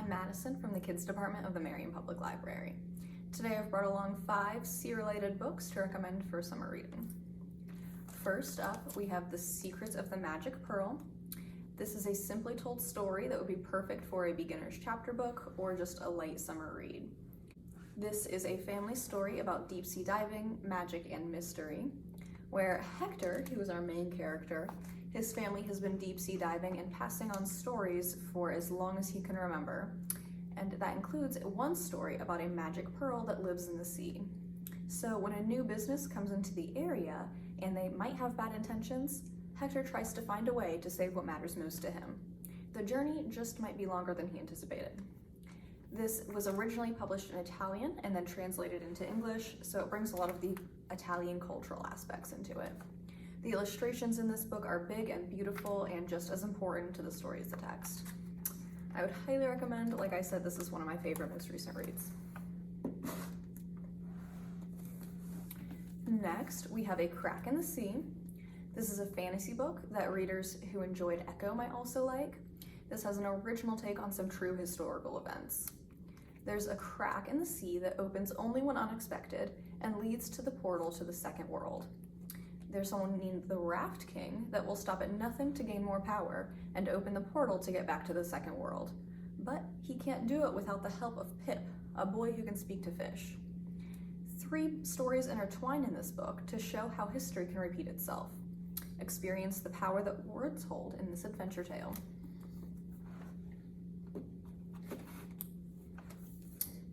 Madison from the Kids Department of the Marion Public Library. Today I've brought along 5 sea-related books to recommend for summer reading. First up, we have The Secrets of the Magic Pearl. This is a simply told story that would be perfect for a beginner's chapter book or just a light summer read. This is a family story about deep sea diving, magic, and mystery, where Hector, who is our main character, his family has been deep sea diving and passing on stories for as long as he can remember. And that includes one story about a magic pearl that lives in the sea. So when a new business comes into the area and they might have bad intentions, Hector tries to find a way to save what matters most to him. The journey just might be longer than he anticipated. This was originally published in Italian and then translated into English, so it brings a lot of the Italian cultural aspects into it. The illustrations in this book are big and beautiful and just as important to the story as the text. I would highly recommend, like I said, this is one of my favorite most recent reads. Next, we have A Crack in the Sea. This is a fantasy book that readers who enjoyed Echo might also like. This has an original take on some true historical events. There's a crack in the sea that opens only when unexpected and leads to the portal to the second world. There's someone named the Raft King that will stop at nothing to gain more power and open the portal to get back to the second world. But he can't do it without the help of Pip, a boy who can speak to fish. 3 stories intertwine in this book to show how history can repeat itself. Experience the power that words hold in this adventure tale.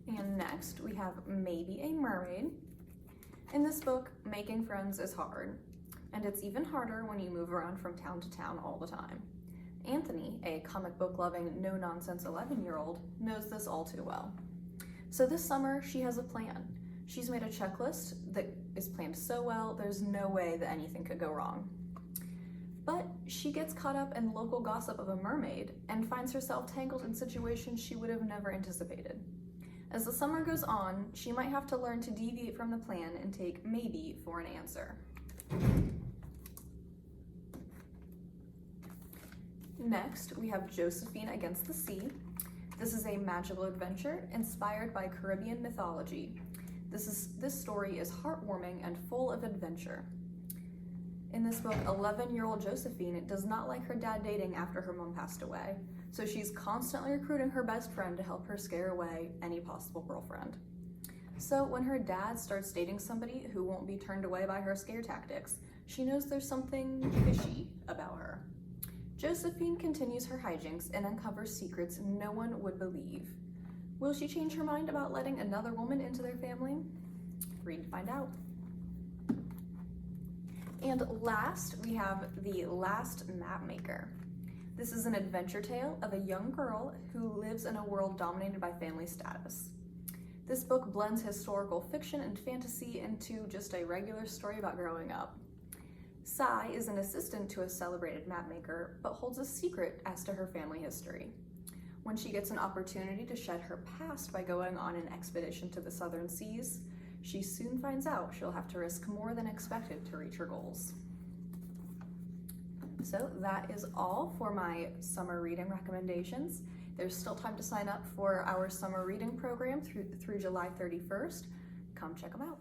And next, we have Maybe a Mermaid. In this book, making friends is hard, and it's even harder when you move around from town to town all the time. Anthony, a comic book loving, no-nonsense 11-year-old, knows this all too well. So this summer, she has a plan. She's made a checklist that is planned so well, there's no way that anything could go wrong. But she gets caught up in local gossip of a mermaid and finds herself tangled in situations she would have never anticipated. As the summer goes on, she might have to learn to deviate from the plan and take maybe for an answer. Next, we have Josephine Against the Sea. This is a magical adventure inspired by Caribbean mythology. This story is heartwarming and full of adventure. In this book, 11-year-old Josephine does not like her dad dating after her mom passed away, so she's constantly recruiting her best friend to help her scare away any possible girlfriend. So when her dad starts dating somebody who won't be turned away by her scare tactics, she knows there's something fishy about her. Josephine continues her hijinks and uncovers secrets no one would believe. Will she change her mind about letting another woman into their family? Read to find out. And last, we have The Last Mapmaker. This is an adventure tale of a young girl who lives in a world dominated by family status. This book blends historical fiction and fantasy into just a regular story about growing up. Sai is an assistant to a celebrated mapmaker, but holds a secret as to her family history. When she gets an opportunity to shed her past by going on an expedition to the southern seas, she soon finds out she'll have to risk more than expected to reach her goals. So that is all for my summer reading recommendations. There's still time to sign up for our summer reading program through July 31st. Come check them out.